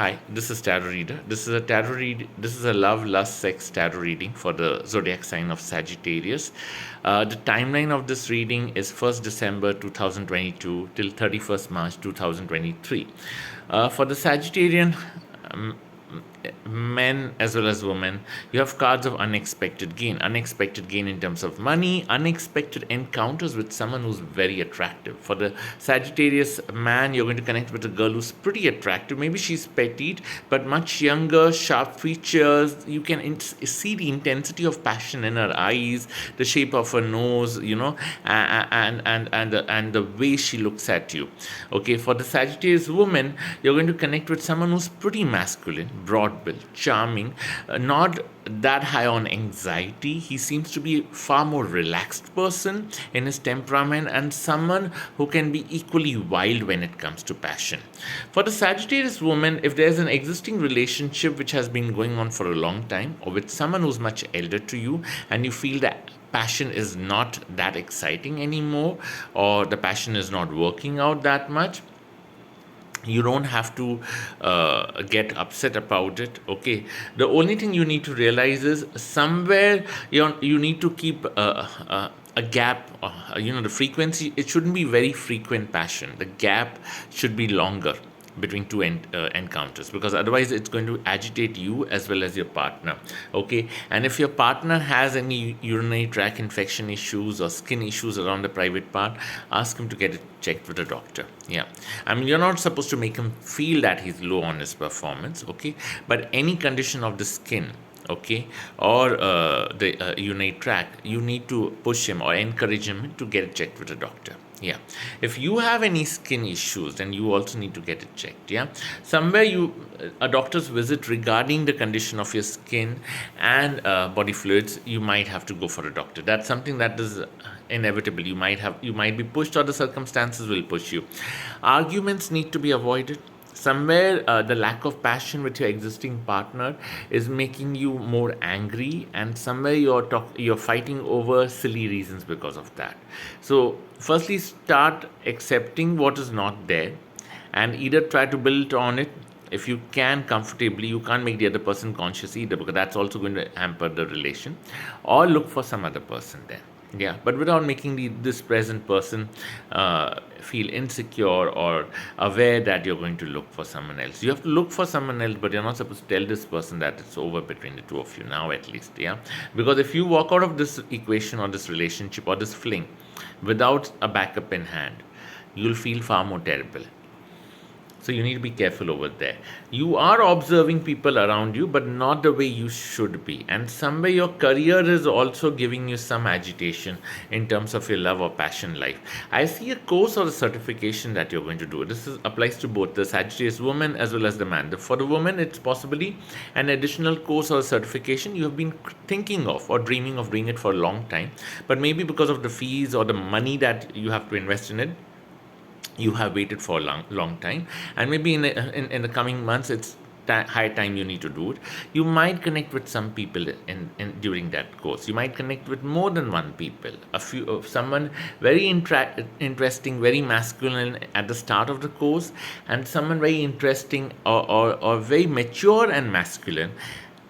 Hi, this is Tarot Reader. This is a tarot read. This is a love, lust, sex tarot reading for the zodiac sign of Sagittarius. The timeline of this reading is 1st December 2022 till 31st March 2023. For the Sagittarian um, men as well as women, you have cards of unexpected gain in terms of money, unexpected encounters with someone who's very attractive. For the Sagittarius man, you're going to connect with a girl who's pretty attractive. Maybe she's petite but much younger, sharp features. You can see the intensity of passion in her eyes, the shape of her nose, and the way she looks at you. Okay, for the Sagittarius woman, you're going to connect with someone who's pretty masculine, broad built, charming, not that high on anxiety. He seems to be a far more relaxed person in his temperament, and someone who can be equally wild when it comes to passion. For the Sagittarius woman, if there's an existing relationship which has been going on for a long time, or with someone who's much elder to you, and you feel that passion is not that exciting anymore, or the passion is not working out that much, you don't have to get upset about it. Okay, the only thing you need to realize is somewhere you need to keep a gap. The frequency, it shouldn't be very frequent passion. The gap should be longer between two encounters, because otherwise it's going to agitate you as well as your partner. Okay, and if your partner has any urinary tract infection issues or skin issues around the private part, ask him to get it checked with a doctor. Yeah, I mean, you're not supposed to make him feel that he's low on his performance. Okay, but any condition of the skin, okay, or the urinary tract, you need to push him or encourage him to get it checked with a doctor. Yeah, if you have any skin issues, then you also need to get it checked. Yeah, somewhere a doctor's visit regarding the condition of your skin and body fluids, you might have to go for a doctor. That's something that is inevitable. You might be pushed, or the circumstances will push you. Arguments need to be avoided. Somewhere the lack of passion with your existing partner is making you more angry, and somewhere you're fighting over silly reasons because of that. So firstly, start accepting what is not there, and either try to build on it if you can comfortably. You can't make the other person conscious either, because that's also going to hamper the relation, or look for some other person there. Yeah, but without making this present person feel insecure or aware that you're going to look for someone else. You have to look for someone else, but you're not supposed to tell this person that it's over between the two of you now, at least. Yeah, because if you walk out of this equation or this relationship or this fling without a backup in hand, you'll feel far more terrible. So you need to be careful over there. You are observing people around you, but not the way you should be. And somewhere your career is also giving you some agitation in terms of your love or passion life. I see a course or a certification that you're going to do. Applies to both the Sagittarius woman as well as the man. For the woman, it's possibly an additional course or certification you have been thinking of or dreaming of doing it for a long time. But maybe because of the fees or the money that you have to invest in it, you have waited for a long time, and maybe in the coming months it's high time you need to do it. You might connect with some people in during that course. You might connect with more than one people, someone very interesting, very masculine at the start of the course, and someone very interesting or very mature and masculine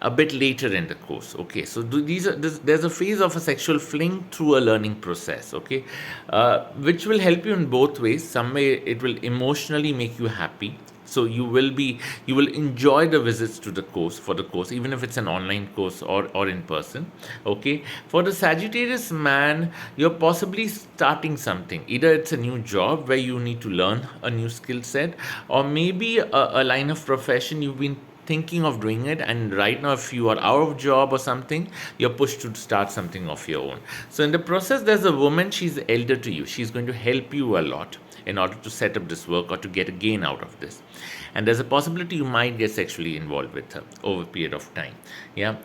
a bit later in the course. Okay, so there's a phase of a sexual fling through a learning process. Okay, which will help you in both ways. Some way it will emotionally make you happy, so you will enjoy the visits to the course, even if it's an online course or in person. Okay, for the Sagittarius man, you're possibly starting something. Either it's a new job where you need to learn a new skill set, or maybe a line of profession you've been thinking of doing it, and right now if you are out of job or something, you're pushed to start something of your own. So in the process, there's a woman, she's elder to you, she's going to help you a lot in order to set up this work or to get a gain out of this. And there's a possibility you might get sexually involved with her over a period of time. Yeah.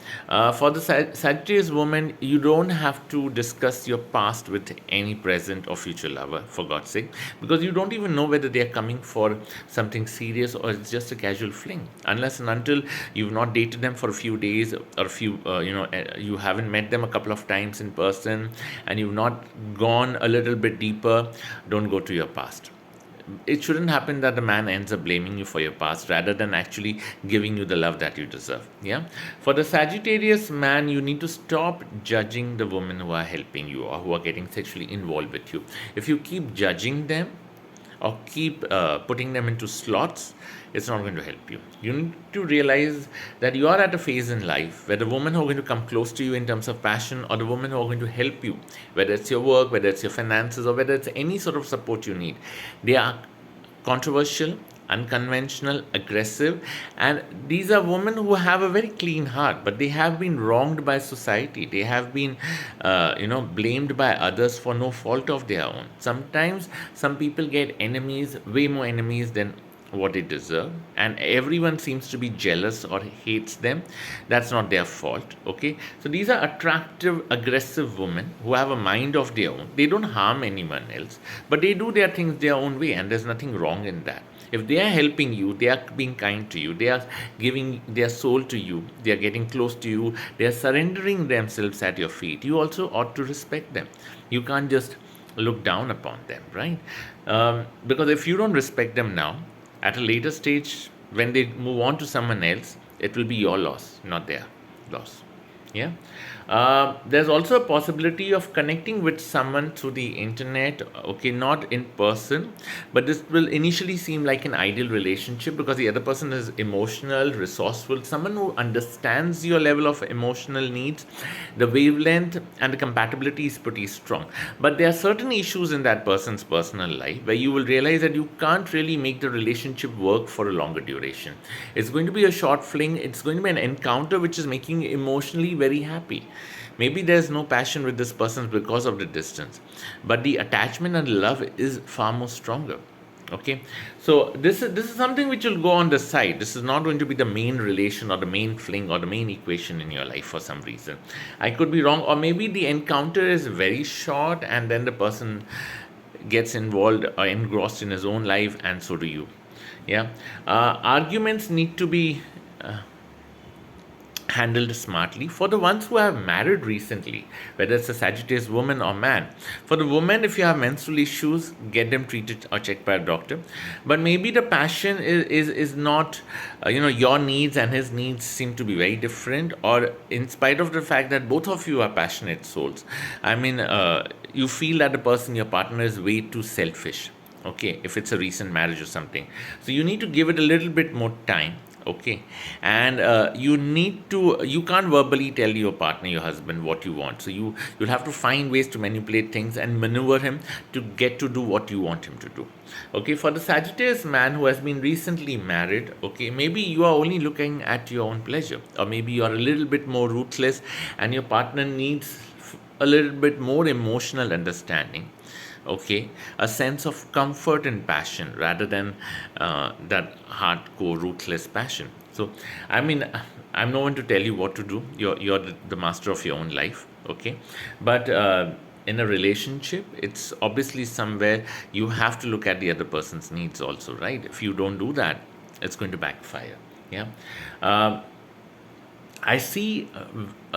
For the Sagittarius woman, you don't have to discuss your past with any present or future lover, for God's sake, because you don't even know whether they are coming for something serious or it's just a casual fling. Unless and until you've not dated them for a few days, or you haven't met them a couple of times in person, and you've not gone a little bit deeper, don't go to your past. it shouldn't happen that the man ends up blaming you for your past rather than actually giving you the love that you deserve. Yeah. For the Sagittarius man, you need to stop judging the women who are helping you or who are getting sexually involved with you. If you keep judging them or keep putting them into slots, it's not going to help you. You need to realize that you are at a phase in life where the women who are going to come close to you in terms of passion, or the women who are going to help you, whether it's your work, whether it's your finances, or whether it's any sort of support you need, they are controversial, unconventional, aggressive, and these are women who have a very clean heart, but they have been wronged by society. They have been, blamed by others for no fault of their own. Sometimes some people get enemies, way more enemies than what they deserve, and everyone seems to be jealous or hates them. That's not their fault. Okay, so these are attractive, aggressive women who have a mind of their own. They don't harm anyone else, but they do their things their own way, and there's nothing wrong in that. If they are helping you, they are being kind to you, they are giving their soul to you, they are getting close to you, they are surrendering themselves at your feet, you also ought to respect them. You can't just look down upon them, right? Because if you don't respect them now, at a later stage, when they move on to someone else, it will be your loss, not their loss. Yeah. There's also a possibility of connecting with someone through the internet, okay, not in person, but this will initially seem like an ideal relationship because the other person is emotional, resourceful, someone who understands your level of emotional needs. The wavelength and the compatibility is pretty strong. But there are certain issues in that person's personal life where you will realize that you can't really make the relationship work for a longer duration. It's going to be a short fling, it's going to be an encounter which is making you emotionally very happy. Maybe there's no passion with this person because of the distance, but the attachment and love is far more stronger. Okay, so this is something which will go on the side. This is not going to be the main relation or the main fling or the main equation in your life for some reason. I could be wrong, or maybe the encounter is very short and then the person gets involved or engrossed in his own life, and so do you. Yeah, arguments need to be handled smartly. For the ones who have married recently, whether it's a Sagittarius woman or man, for the woman, if you have menstrual issues, get them treated or checked by a doctor. But maybe the passion is not, your needs and his needs seem to be very different, or in spite of the fact that both of you are passionate souls, you feel that the person, your partner, is way too selfish. Okay, if it's a recent marriage or something, so you need to give it a little bit more time. Okay, and you can't verbally tell your partner, your husband, what you want, so you'll have to find ways to manipulate things and maneuver him to get to do what you want him to do. Okay, for the Sagittarius man who has been recently married, okay, maybe you are only looking at your own pleasure, or maybe you are a little bit more ruthless and your partner needs a little bit more emotional understanding. Okay, a sense of comfort and passion rather than that hardcore ruthless passion. So I'm no one to tell you what to do. You're the master of your own life. Okay, but in a relationship, it's obviously somewhere you have to look at the other person's needs also, right? If you don't do that, it's going to backfire. Yeah. I see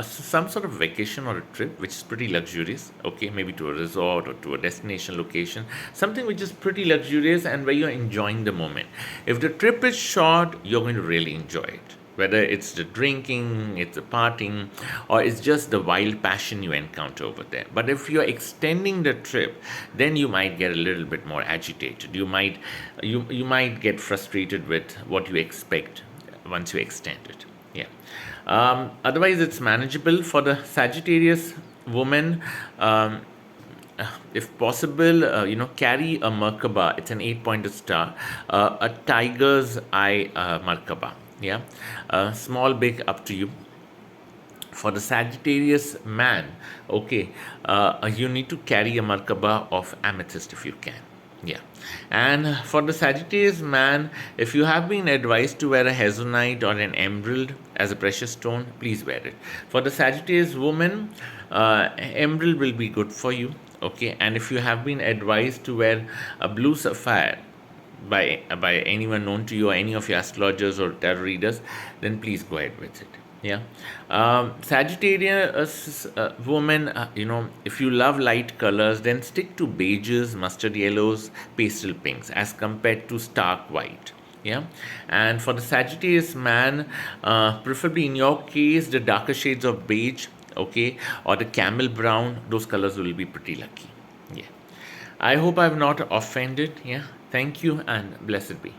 some sort of vacation or a trip which is pretty luxurious, okay, maybe to a resort or to a destination location, something which is pretty luxurious and where you're enjoying the moment. If the trip is short, you're going to really enjoy it. Whether it's the drinking, it's the partying, or it's just the wild passion you encounter over there. But if you're extending the trip, then you might get a little bit more agitated. You might get frustrated with what you expect once you extend it. Yeah. Otherwise, it's manageable for the Sagittarius woman. If possible, carry a Merkaba. It's an 8-pointed star, a tiger's eye Merkaba. Yeah, small, big, up to you. For the Sagittarius man, okay, you need to carry a Merkaba of amethyst if you can. Yeah. And for the Sagittarius man, if you have been advised to wear a hazelnite or an emerald as a precious stone, please wear it. For the Sagittarius woman, emerald will be good for you. Okay. And if you have been advised to wear a blue sapphire by anyone known to you or any of your astrologers or tarot readers, then please go ahead with it. Yeah. Sagittarius woman, if you love light colors, then stick to beiges, mustard yellows, pastel pinks as compared to stark white. Yeah. And for the Sagittarius man, preferably in your case, the darker shades of beige, okay, or the camel brown, those colors will be pretty lucky. Yeah. I hope I've not offended. Yeah. Thank you and blessed be.